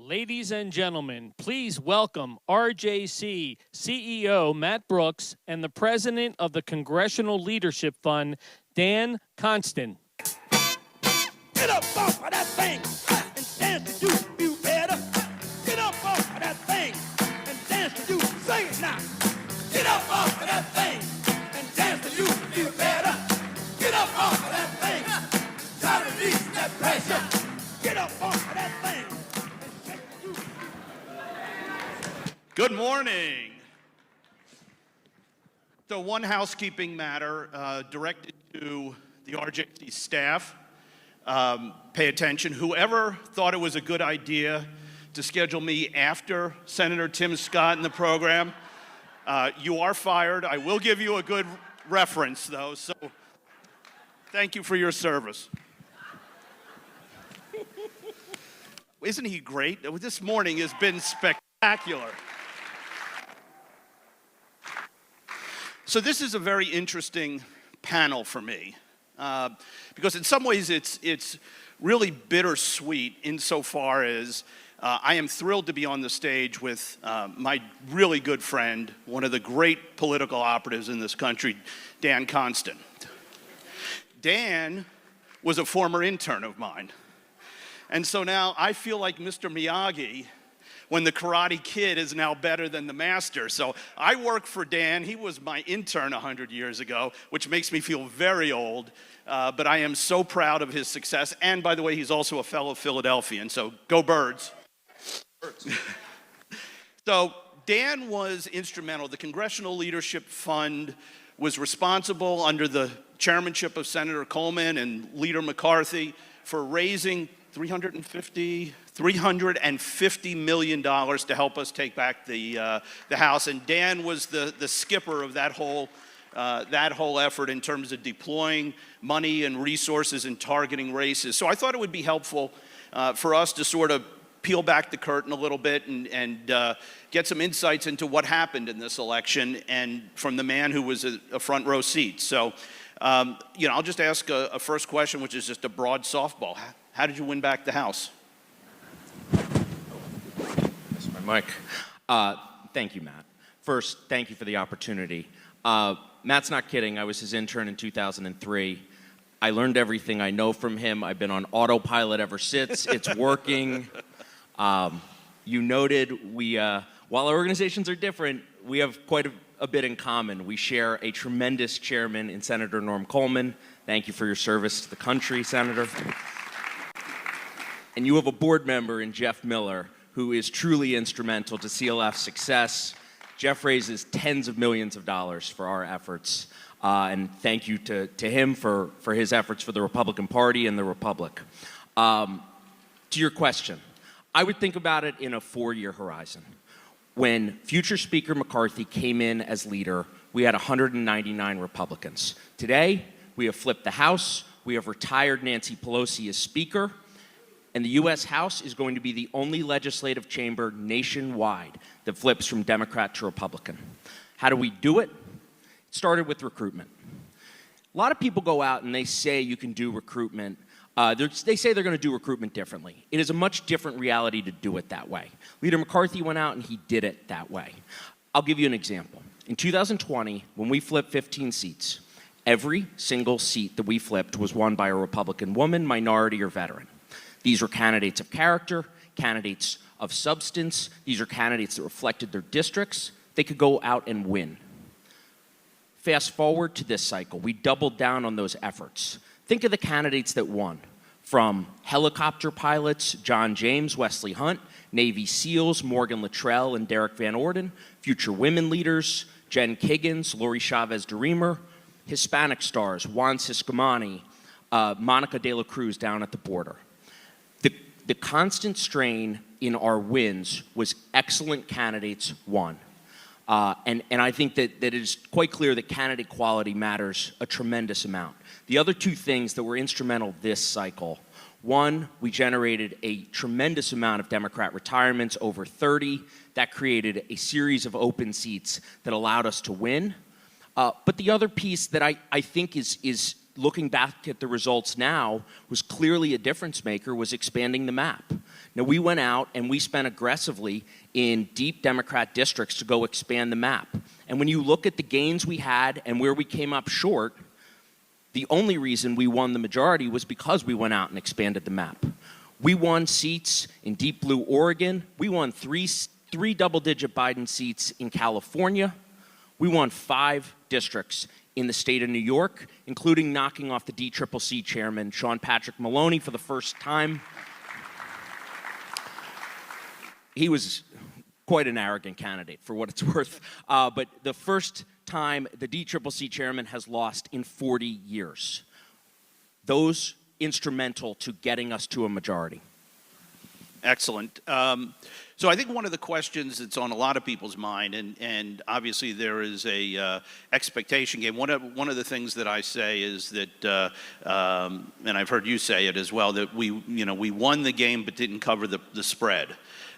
Ladies and gentlemen, please welcome RJC CEO Matt Brooks and the President of the Congressional Leadership Fund, Dan Conston. Get up off of that thing and dance to you, you better. Get up off of that thing and dance to you. Sing it now. Get up off of that thing and dance to you, you better. Get up off of that thing. Try to release that pressure. Get up off of that thing. Good morning. So one housekeeping matter directed to the RJC staff. Pay attention. Whoever thought it was a good idea to schedule me after Senator Tim Scott in the program, you are fired. I will give you a good reference, though, so thank you for your service. Isn't he great? This morning has been spectacular. So this is a very interesting panel for me, because in some ways it's really bittersweet insofar as I am thrilled to be on the stage with my really good friend, one of the great political operatives in this country, Dan Conston. Dan was a former intern of mine. And so now I feel like Mr. Miyagi when the Karate Kid is now better than the master. So I work for Dan. He was my intern 100 years ago, which makes me feel very old. But I am so proud of his success. And by the way, he's also a fellow Philadelphian, so go Birds. So Dan was instrumental. The Congressional Leadership Fund was responsible under the chairmanship of Senator Coleman and Leader McCarthy for raising $350 million to help us take back the House, and Dan was the skipper of that whole effort in terms of deploying money and resources and targeting races. So I thought it would be helpful for us to sort of peel back the curtain a little bit and get some insights into what happened in this election, and from the man who was a front row seat. So, I'll just ask a first question, which is just a broad softball. How did you win back the House? That's my mic. Thank you, Matt. First, thank you for the opportunity. Matt's not kidding. I was his intern in 2003. I learned everything I know from him. I've been on autopilot ever since. It's working. You noted while our organizations are different, we have quite a bit in common. We share a tremendous chairman in Senator Norm Coleman. Thank you for your service to the country, Senator. And you have a board member in Jeff Miller, who is truly instrumental to CLF's success. Jeff raises tens of millions of dollars for our efforts. And thank you to him for his efforts for the Republican Party and the Republic. To your question, I would think about it in a 4-year horizon. When future Speaker McCarthy came in as leader, we had 199 Republicans. Today, we have flipped the House. We have retired Nancy Pelosi as Speaker. And the U.S. House is going to be the only legislative chamber nationwide that flips from Democrat to Republican. How do we do it? It started with recruitment. A lot of people go out and they say you can do recruitment. They say they're going to do recruitment differently. It is a much different reality to do it that way. Leader McCarthy went out and he did it that way. I'll give you an example. In 2020, when we flipped 15 seats, every single seat that we flipped was won by a Republican woman, minority, or veteran. These were candidates of character, candidates of substance. These are candidates that reflected their districts. They could go out and win. Fast forward to this cycle. We doubled down on those efforts. Think of the candidates that won. From helicopter pilots, John James, Wesley Hunt, Navy SEALs, Morgan Luttrell and Derek Van Orden, future women leaders, Jen Kiggins, Lori Chavez-DeRemer, Hispanic stars, Juan Ciscomani, Monica De La Cruz down at the border. The constant strain in our wins was excellent candidates won. And I think that it is quite clear that candidate quality matters a tremendous amount. The other two things that were instrumental this cycle, one, we generated a tremendous amount of Democrat retirements, over 30. That created a series of open seats that allowed us to win. But the other piece that I think is looking back at the results now was clearly a difference maker, was expanding the map. Now, we went out and we spent aggressively in deep Democrat districts to go expand the map. And when you look at the gains we had and where we came up short, the only reason we won the majority was because we went out and expanded the map. We won seats in deep blue Oregon. We won three double-digit Biden seats in California. We won 5 districts in the state of New York, including knocking off the DCCC chairman, Sean Patrick Maloney, for the first time. He was quite an arrogant candidate, for what it's worth. But the first time the DCCC chairman has lost in 40 years. Those instrumental to getting us to a majority. Excellent. So I think one of the questions that's on a lot of people's mind, and obviously there is a expectation game. One of the things that I say is that, and I've heard you say it as well, that we won the game but didn't cover the spread.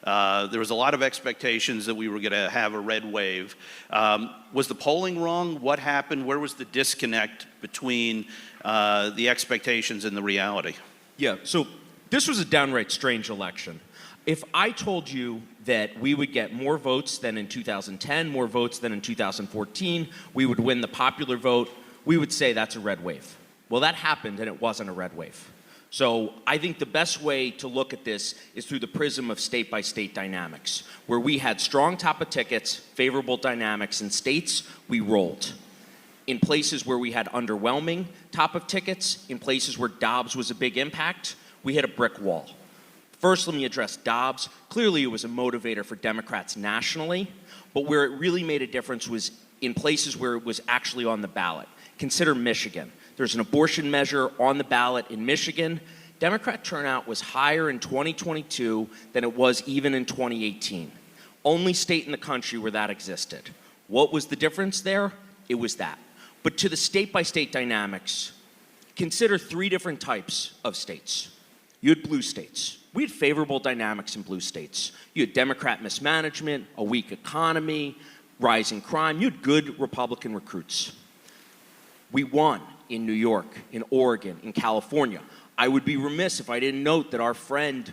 There was a lot of expectations that we were going to have a red wave. Was the polling wrong? What happened? Where was the disconnect between the expectations and the reality? Yeah, so this was a downright strange election. If I told you that we would get more votes than in 2010, more votes than in 2014, we would win the popular vote, we would say that's a red wave. Well, that happened and it wasn't a red wave. So I think the best way to look at this is through the prism of state-by-state dynamics, where we had strong top of tickets, favorable dynamics in states, we rolled. In places where we had underwhelming top of tickets, in places where Dobbs was a big impact, we hit a brick wall. First, let me address Dobbs. Clearly, it was a motivator for Democrats nationally, but where it really made a difference was in places where it was actually on the ballot. Consider Michigan. There's an abortion measure on the ballot in Michigan. Democrat turnout was higher in 2022 than it was even in 2018. Only state in the country where that existed. What was the difference there? It was that. But to the state-by-state dynamics, consider 3 different types of states. You had blue states. We had favorable dynamics in blue states. You had Democrat mismanagement, a weak economy, rising crime. You had good Republican recruits. We won in New York, in Oregon, in California. I would be remiss if I didn't note that our friend,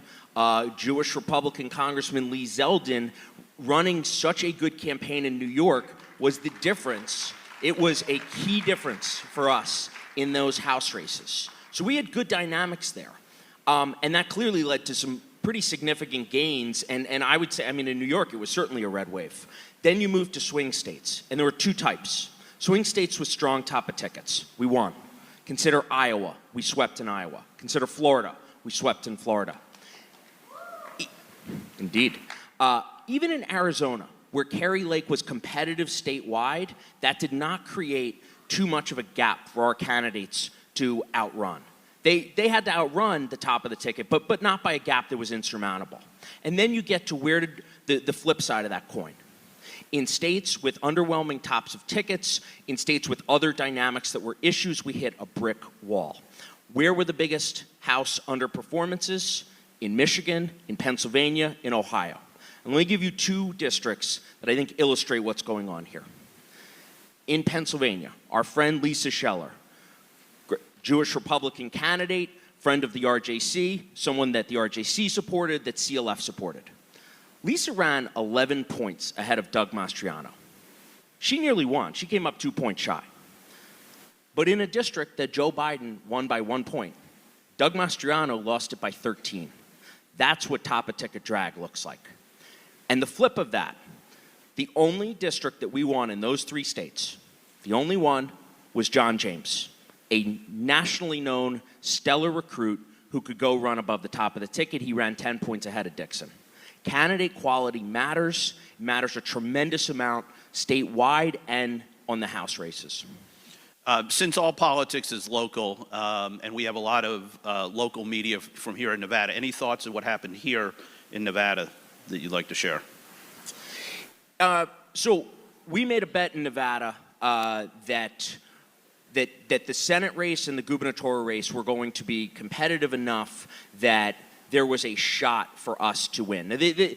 Jewish Republican Congressman Lee Zeldin, running such a good campaign in New York was the difference. It was a key difference for us in those House races. So we had good dynamics there. And that clearly led to some pretty significant gains. And I would say, I mean, in New York, it was certainly a red wave. Then you moved to swing states, and there were 2 types. Swing states with strong top of tickets. We won. Consider Iowa. We swept in Iowa. Consider Florida. We swept in Florida. Indeed. Even in Arizona, where Kari Lake was competitive statewide, that did not create too much of a gap for our candidates to outrun. They had to outrun the top of the ticket, but not by a gap that was insurmountable. And then you get to where did the flip side of that coin. In states with underwhelming tops of tickets, in states with other dynamics that were issues, we hit a brick wall. Where were the biggest House underperformances? In Michigan, in Pennsylvania, in Ohio. And let me give you 2 districts that I think illustrate what's going on here. In Pennsylvania, our friend Lisa Scheller, Jewish Republican candidate, friend of the RJC, someone that the RJC supported, that CLF supported. Lisa ran 11 points ahead of Doug Mastriano. She nearly won. She came up 2 points shy. But in a district that Joe Biden won by 1 point, Doug Mastriano lost it by 13. That's what top of ticket drag looks like. And the flip of that, the only district that we won in those 3 states, the only one was John James, a nationally known stellar recruit who could go run above the top of the ticket. He ran 10 points ahead of Dixon. Candidate quality matters. It matters a tremendous amount statewide and on the House races. Since all politics is local, and we have a lot of local media from here in Nevada, any thoughts of what happened here in Nevada that you'd like to share? So we made a bet in Nevada that the Senate race and the gubernatorial race were going to be competitive enough that there was a shot for us to win. The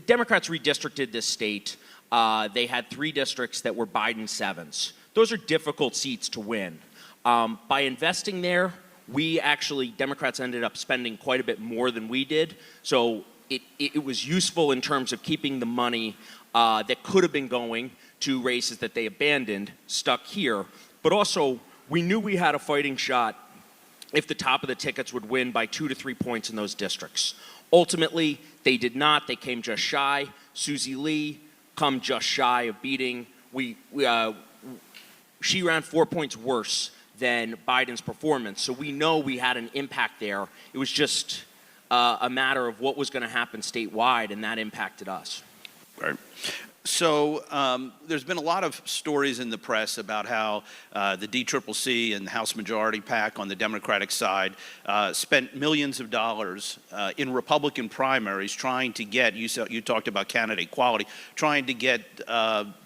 Democrats redistricted this state. They had 3 districts that were Biden 7s. Those are difficult seats to win. By investing there, Democrats ended up spending quite a bit more than we did. So it was useful in terms of keeping the money that could have been going to races that they abandoned stuck here. But also, we knew we had a fighting shot if the top of the tickets would win by 2 to 3 points in those districts. Ultimately, they did not. They came just shy. Susie Lee come just shy of beating. She ran 4 points worse than Biden's performance. So we know we had an impact there. It was just a matter of what was going to happen statewide, and that impacted us. Right. So there's been a lot of stories in the press about how the DCCC and the House Majority PAC on the Democratic side spent millions of dollars in Republican primaries trying to get, you talked about candidate quality, trying to get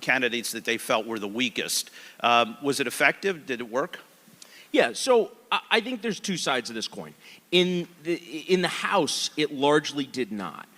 candidates that they felt were the weakest. Was it effective? Did it work? Yeah, so I think there's two sides of this coin. In the House, it largely did not.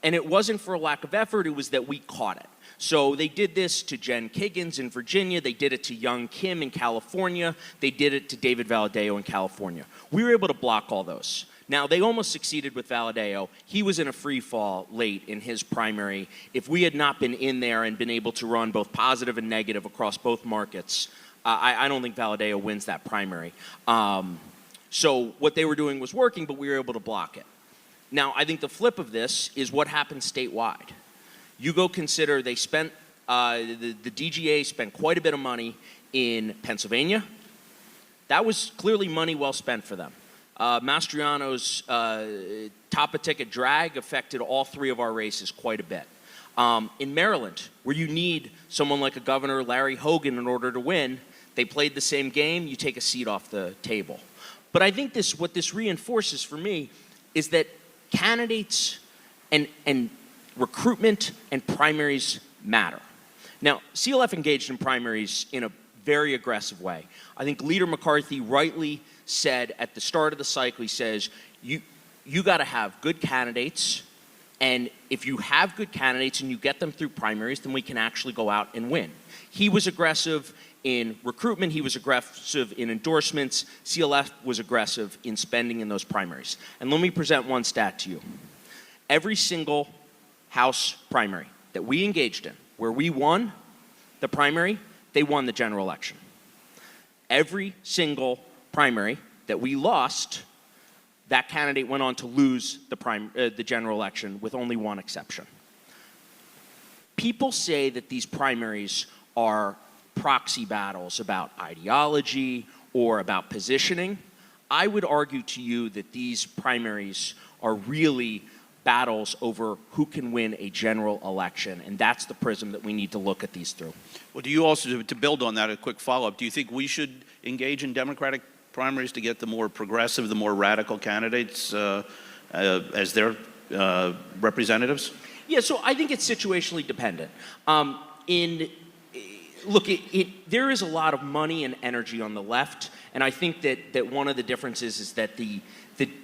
And it wasn't for a lack of effort, it was that we caught it. So they did this to Jen Kiggins in Virginia, they did it to Young Kim in California, they did it to David Valadao in California. We were able to block all those. Now, they almost succeeded with Valadao. He was in a free fall late in his primary. If we had not been in there and been able to run both positive and negative across both markets, I don't think Valadao wins that primary. So what they were doing was working, but we were able to block it. Now, I think the flip of this is what happens statewide. You go consider they spent, the DGA spent quite a bit of money in Pennsylvania. That was clearly money well spent for them. Mastriano's top-of-ticket drag affected all three of our races quite a bit. In Maryland, where you need someone like a Governor Larry Hogan in order to win, they played the same game, you take a seat off the table. But I think what this reinforces for me is that candidates and recruitment and primaries matter. Now, CLF engaged in primaries in a very aggressive way. I think Leader McCarthy rightly said at the start of the cycle, he says, you got to have good candidates, and if you have good candidates and you get them through primaries, then we can actually go out and win. He was aggressive in recruitment, he was aggressive in endorsements, CLF was aggressive in spending in those primaries. And let me present one stat to you. Every single House primary that we engaged in, where we won the primary, they won the general election. Every single primary that we lost, that candidate went on to lose the general election with only one exception. People say that these primaries are proxy battles about ideology or about positioning. I would argue to you that these primaries are really battles over who can win a general election, and that's the prism that we need to look at these through. Well, do you also, to build on that, a quick follow-up, do you think we should engage in Democratic primaries to get the more progressive, the more radical candidates as their representatives? Yeah, so I think it's situationally dependent. Look, there is a lot of money and energy on the left, and I think that one of the differences is that the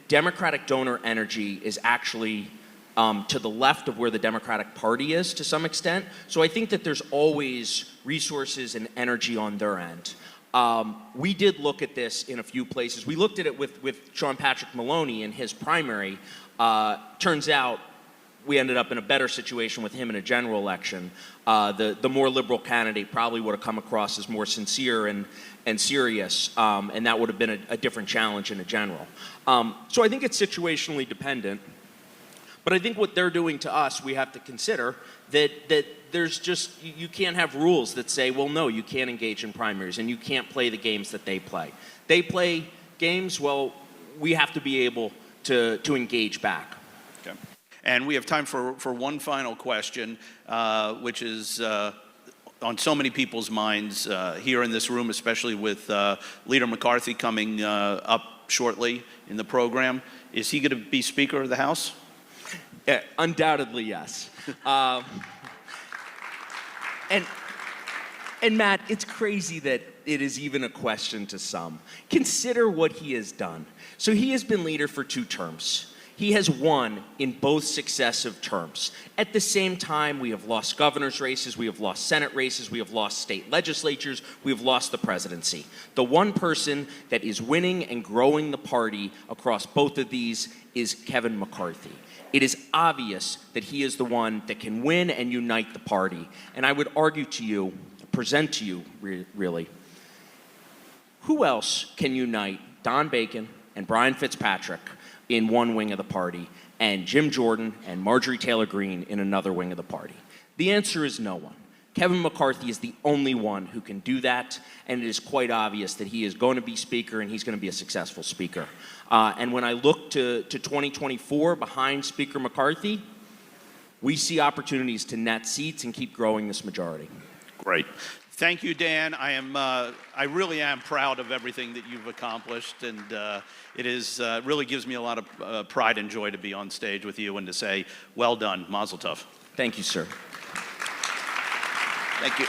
Democratic donor energy is actually to the left of where the Democratic Party is to some extent. So I think that there's always resources and energy on their end. We did look at this in a few places. We looked at it with Sean Patrick Maloney in his primary. Turns out we ended up in a better situation with him in a general election. The more liberal candidate probably would have come across as more sincere and serious, and that would have been a different challenge in a general. So I think it's situationally dependent. But I think what they're doing to us, we have to consider that there's just, you can't have rules that say, well, no, you can't engage in primaries and you can't play the games that they play. They play games, well, we have to be able to engage back. Okay. And we have time for one final question, which is on so many people's minds here in this room, especially with Leader McCarthy coming up shortly in the program. Is he going to be Speaker of the House? Yeah, undoubtedly, yes. And Matt, it's crazy that it is even a question to some. Consider what he has done. So he has been leader for 2 terms. He has won in both successive terms. At the same time, we have lost governor's races, we have lost Senate races, we have lost state legislatures, we have lost the presidency. The one person that is winning and growing the party across both of these is Kevin McCarthy. It is obvious that he is the one that can win and unite the party. And I would argue to you, present to you, really, who else can unite Don Bacon and Brian Fitzpatrick in one wing of the party and Jim Jordan and Marjorie Taylor Greene in another wing of the party? The answer is no one. Kevin McCarthy is the only one who can do that, and it is quite obvious that he is going to be Speaker and he's going to be a successful Speaker. And when I look to 2024 behind Speaker McCarthy, we see opportunities to net seats and keep growing this majority. Great. Thank you, Dan. I really am proud of everything that you've accomplished, and it is really gives me a lot of pride and joy to be on stage with you and to say, well done, Mazel Tov. Thank you, sir. Thank you.